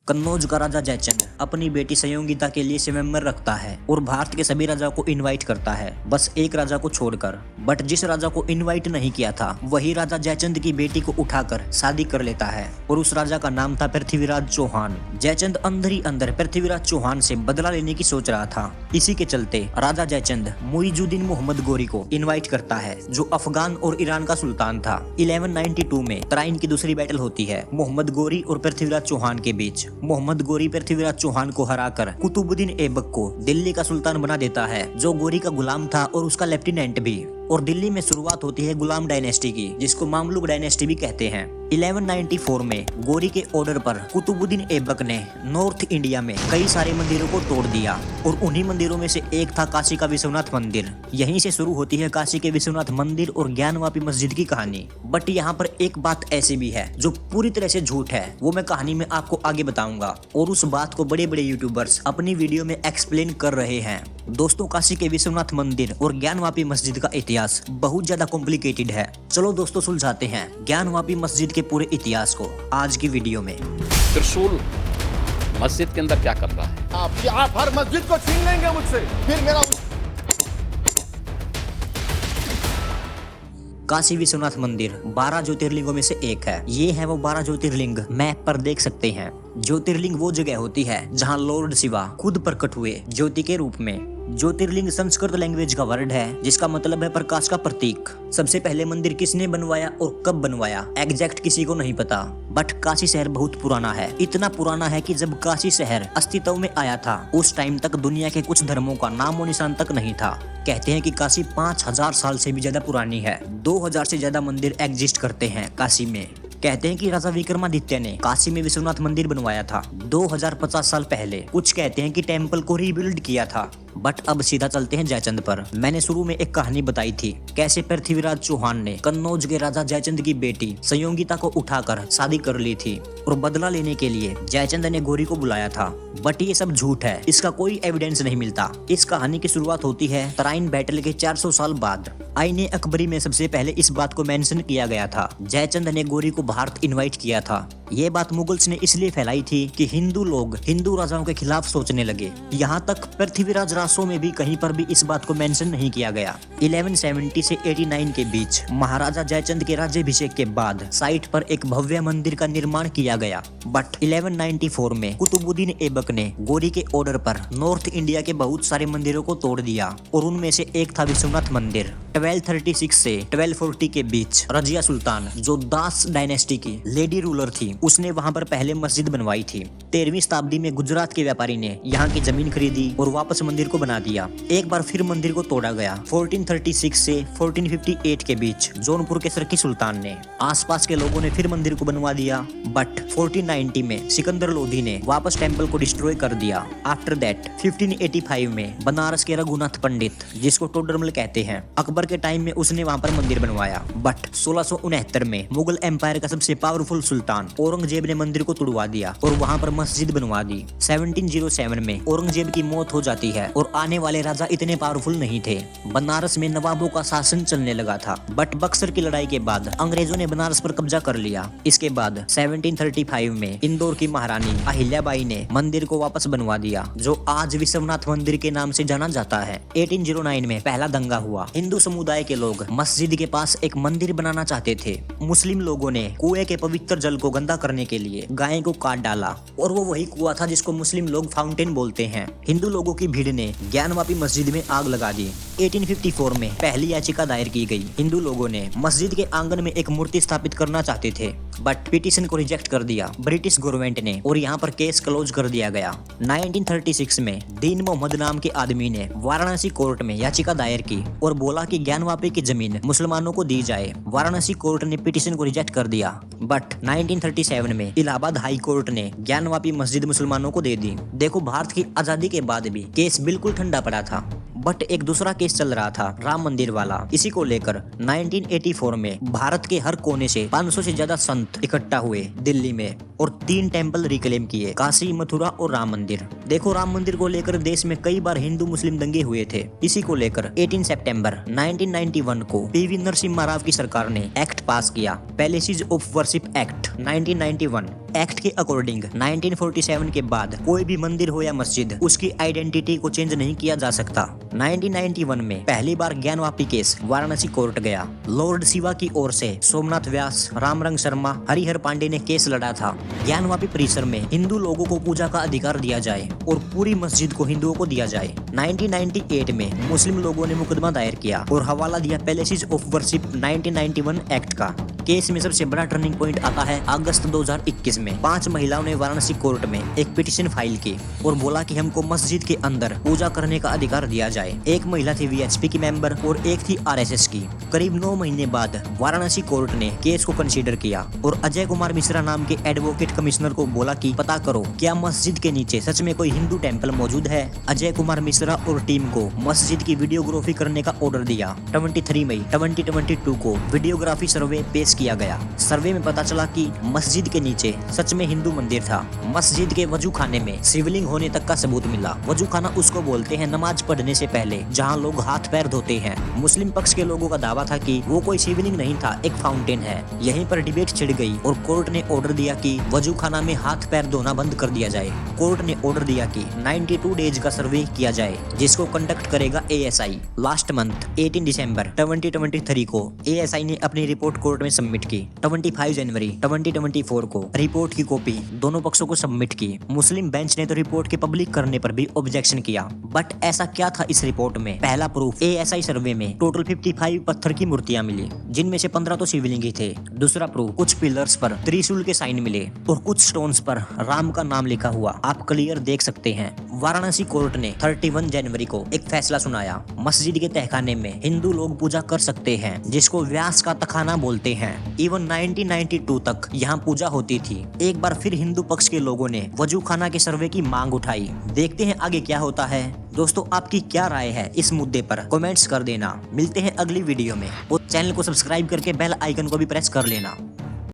कन्नौज का राजा जयचंद अपनी बेटी संयोगिता के लिए स्वयंवर रखता है और भारत के सभी राजाओं को इनवाइट करता है, बस एक राजा को छोड़कर। बट जिस राजा को इनवाइट नहीं किया था वही राजा जयचंद की बेटी को उठाकर शादी कर लेता है और उस राजा का नाम था पृथ्वीराज चौहान। जयचंद अंदर ही अंदर पृथ्वीराज चौहान से बदला लेने की सोच रहा था। इसी के चलते राजा जयचंद मुइजुद्दीन मोहम्मद गोरी को इनवाइट करता है, जो अफगान और ईरान का सुल्तान था। 1192 में तराइन की दूसरी बैटल होती है मोहम्मद गोरी और पृथ्वीराज चौहान के बीच। मोहम्मद गोरी पृथ्वीराज चौहान को हराकर कुतुबुद्दीन ऐबक को दिल्ली का सुल्तान बना देता है, जो गोरी का गुलाम था और उसका लेफ्टिनेंट भी। और दिल्ली में शुरुआत होती है गुलाम डायनेस्टी की, जिसको मामलुक डायनेस्टी भी कहते हैं। 1194 में गोरी के ऑर्डर पर कुतुबुद्दीन ऐबक ने नॉर्थ इंडिया में कई सारे मंदिरों को तोड़ दिया और उन्हीं मंदिरों में से एक था काशी का विश्वनाथ मंदिर। यहीं से शुरू होती है काशी के विश्वनाथ मंदिर और ज्ञानवापी मस्जिद की कहानी। बट यहाँ पर एक बात ऐसी भी है जो पूरी तरह से झूठ है, वो मैं कहानी में आपको आगे बताऊंगा। और उस बात को बड़े बड़े यूट्यूबर्स अपनी वीडियो में एक्सप्लेन कर रहे हैं। दोस्तों, काशी के विश्वनाथ मंदिर और ज्ञानवापी मस्जिद का इतिहास बहुत ज्यादा कॉम्प्लिकेटेड है। चलो दोस्तों, सुलझाते हैं ज्ञानवापी मस्जिद के पूरे इतिहास को आज की वीडियो में। त्रिशूल मस्जिद के अंदर क्या कर रहा है? आप हर मस्जिद को छीन लेंगे मुझसे, फिर मेरा काशी विश्वनाथ मंदिर 12 ज्योतिर्लिंगों में से एक है। ये है वो 12 ज्योतिर्लिंग, मैप पर देख सकते हैं। ज्योतिर्लिंग वो जगह होती है जहां लॉर्ड शिवा खुद प्रकट हुए ज्योति के रूप में। ज्योतिर्लिंग संस्कृत लैंग्वेज का वर्ड है जिसका मतलब है प्रकाश का प्रतीक। सबसे पहले मंदिर किसने बनवाया और कब बनवाया एग्जैक्ट किसी को नहीं पता, बट काशी शहर बहुत पुराना है। इतना पुराना है कि जब काशी शहर अस्तित्व में आया था उस टाइम तक दुनिया के कुछ धर्मों का नामो निशान तक नहीं था। कहते हैं कि काशी 5000 साल से भी ज्यादा पुरानी है। 2000 से ज्यादा मंदिर एग्जिस्ट करते हैं काशी में। कहते हैं कि राजा विक्रमादित्य ने काशी में विश्वनाथ मंदिर बनवाया था 2050 साल पहले। कुछ कहते हैं कि टेम्पल को रीबिल्ड किया था। बट अब सीधा चलते हैं जयचंद पर। मैंने शुरू में एक कहानी बताई थी कैसे पृथ्वीराज चौहान ने कन्नौज के राजा जयचंद की बेटी संयोगिता को उठाकर शादी कर ली थी और बदला लेने के लिए जयचंद ने गोरी को बुलाया था। बट ये सब झूठ है, इसका कोई एविडेंस नहीं मिलता। इस कहानी की शुरुआत होती है तराइन बैटल के 400 साल बाद। आईने अकबरी में सबसे पहले इस बात को मेंशन किया गया था। जयचंद ने गोरी को भारत इनवाइट किया था। ये बात मुगल्स ने इसलिए फैलाई थी कि हिंदू लोग हिंदू राजाओं के खिलाफ सोचने लगे। यहाँ तक पृथ्वीराज रासों में भी कहीं पर भी इस बात को मेंशन नहीं किया गया। 1170 से 89 के बीच महाराजा जयचंद के राज्याभिषेक के बाद साइट पर एक भव्य मंदिर का निर्माण किया गया। बट 1194 में कुतुबुद्दीन ऐबक ने गोरी के ऑर्डर पर नॉर्थ इंडिया के बहुत सारे मंदिरों को तोड़ दिया और उनमें से एक था विश्वनाथ मंदिर। 1236 से 1240 के बीच रजिया सुल्तान, जो दास डायनेस्टी की लेडी रूलर थी, उसने वहां पर पहले मस्जिद बनवाई थी। 13वीं शताब्दी में गुजरात के व्यापारी ने यहाँ की जमीन खरीदी और वापस मंदिर को बना दिया। एक बार फिर मंदिर को तोड़ा गया। 1436 से 1458 के बीच जौनपुर के सरकी सुल्तान ने, आसपास के लोगों ने फिर मंदिर को बनवा दिया। बट 1490 में सिकंदर लोधी ने वापस टेम्पल को डिस्ट्रॉय कर दिया। आफ्टर दैट 1585 में बनारस के रघुनाथ पंडित, जिसको टोडरमल कहते हैं, अकबर के टाइम में उसने वहां पर मंदिर बनवाया। बट 1669 में मुगल एम्पायर का सबसे पावरफुल सुल्तान औरंगजेब ने मंदिर को तोड़वा दिया और वहां पर मस्जिद बनवा दी। 1707 में औरंगजेब की मौत हो जाती है और आने वाले राजा इतने पावरफुल नहीं थे। बनारस में नवाबों का शासन चलने लगा था। बट बक्सर की लड़ाई के बाद अंग्रेजों ने बनारस पर कब्जा कर लिया। इसके बाद 1735 में इंदौर की महारानी अहिल्याबाई ने मंदिर को वापस बनवा दिया, जो आज विश्वनाथ मंदिर के नाम से जाना जाता है। 1809 में पहला दंगा हुआ। हिंदू समुदाय के लोग मस्जिद के पास एक मंदिर बनाना चाहते थे। मुस्लिम लोगों ने कुएं के पवित्र जल को गंदा करने के लिए गाय को काट डाला और वो वही कुआं था जिसको मुस्लिम लोग फाउंटेन बोलते हैं। हिंदू लोगों की भीड़ ने ज्ञानवापी मस्जिद में आग लगा दी। 1854 में पहली याचिका दायर की गई। हिंदू लोगों ने मस्जिद के आंगन में एक मूर्ति स्थापित करना चाहते थे, बट पिटीशन को रिजेक्ट कर दिया ब्रिटिश गवर्नमेंट ने और यहाँ पर केस क्लोज कर दिया गया। 1936 में दीन मोहम्मद नाम के आदमी ने वाराणसी कोर्ट में याचिका दायर की और बोला कि ज्ञानवापी की जमीन मुसलमानों को दी जाए। वाराणसी कोर्ट ने पिटीशन को रिजेक्ट कर दिया। बट 1937 में इलाहाबाद हाई कोर्ट ने ज्ञानवापी मस्जिद मुसलमानों को दे दी। देखो, भारत की आजादी के बाद भी केस बिल्कुल ठंडा पड़ा था। बट एक दूसरा केस चल रहा था, राम मंदिर वाला। इसी को लेकर 1984 में भारत के हर कोने से 500 से ज्यादा संत इकट्ठा हुए दिल्ली में और 3 टेम्पल रिक्लेम किए, काशी, मथुरा और राम मंदिर। देखो, राम मंदिर को लेकर देश में कई बार हिंदू मुस्लिम दंगे हुए थे। इसी को लेकर 18 सितंबर 1991 को पीवी नरसिम्हा राव की सरकार ने एक्ट पास किया, palaces of worship act 1991। Act के अकॉर्डिंग 1947 के बाद कोई भी मंदिर हो या मस्जिद, उसकी आइडेंटिटी को चेंज नहीं किया जा सकता। 1991 में पहली बार ज्ञानवापी केस वाराणसी कोर्ट गया। लॉर्ड शिवा की ओर से सोमनाथ व्यास, रामरंग शर्मा, हरिहर पांडे ने केस लड़ा था। ज्ञानवापी परिसर में हिंदू लोगों को पूजा का अधिकार दिया जाए और पूरी मस्जिद को हिंदुओं को दिया जाए। 1998 में मुस्लिम लोगों ने मुकदमा दायर किया और हवाला दिया पैलेसेस ऑफ वर्शिप 1991 एक्ट का। केस में सबसे बड़ा टर्निंग पॉइंट आता है अगस्त 2021 में। 5 महिलाओं ने वाराणसी कोर्ट में एक पिटीशन फाइल की और बोला कि हमको मस्जिद के अंदर पूजा करने का अधिकार दिया जाए। एक महिला थी वीएचपी की मेंबर और एक थी आरएसएस की। करीब 9 महीने बाद वाराणसी कोर्ट ने केस को कंसीडर किया और अजय कुमार मिश्रा नाम के एडवोकेट कमिश्नर को बोला कि पता करो क्या मस्जिद के नीचे सच में कोई हिंदू टेम्पल मौजूद है। अजय कुमार मिश्रा और टीम को मस्जिद की वीडियोग्राफी करने का ऑर्डर दिया। 23 मई 2022 को वीडियोग्राफी सर्वे पेश किया गया। सर्वे में पता चला कि मस्जिद के नीचे सच में हिंदू मंदिर था। मस्जिद के वजू खाने में शिवलिंग होने तक का सबूत मिला। वजू खाना उसको बोलते हैं नमाज पढ़ने से पहले जहां लोग हाथ पैर धोते हैं। मुस्लिम पक्ष के लोगों का दावा था कि वो कोई शिवलिंग नहीं था, एक फाउंटेन है। यहीं पर डिबेट छिड़ गई और कोर्ट ने ऑर्डर दिया कि वजू खाना में हाथ पैर धोना बंद कर दिया जाए। कोर्ट ने ऑर्डर दिया कि 92 डेज का सर्वे किया जाए जिसको कंडक्ट करेगा एएसआई। लास्ट मंथ 18 दिसंबर 2023 को एएसआई ने अपनी रिपोर्ट कोर्ट में सबमिट की। 25 जनवरी 2024 को रिपोर्ट की कॉपी दोनों पक्षों को सबमिट की। मुस्लिम बेंच ने तो रिपोर्ट के पब्लिक करने पर भी ऑब्जेक्शन किया। बट ऐसा क्या था इस रिपोर्ट में? पहला प्रूफ, एएसआई सर्वे में टोटल 55 पत्थर की मूर्तियां मिली जिनमें से 15 तो शिवलिंग ही थे। दूसरा प्रूफ, कुछ पिलर्स पर त्रिशूल के साइन मिले और कुछ स्टोन्स पर राम का नाम लिखा हुआ आप क्लियर देख सकते हैं। वाराणसी कोर्ट ने 31 जनवरी को एक फैसला सुनाया। मस्जिद के तहखाने में हिंदू लोग पूजा कर सकते हैं जिसको व्यास का तखाना बोलते हैं। इवन 1992 तक यहाँ पूजा होती थी। एक बार फिर हिंदू पक्ष के लोगों ने वजू खाना के सर्वे की मांग उठाई। देखते हैं आगे क्या होता है। दोस्तों, आपकी क्या राय है इस मुद्दे पर? कमेंट्स कर देना। मिलते हैं अगली वीडियो में और चैनल को सब्सक्राइब करके बेल आइकन को भी प्रेस कर लेना।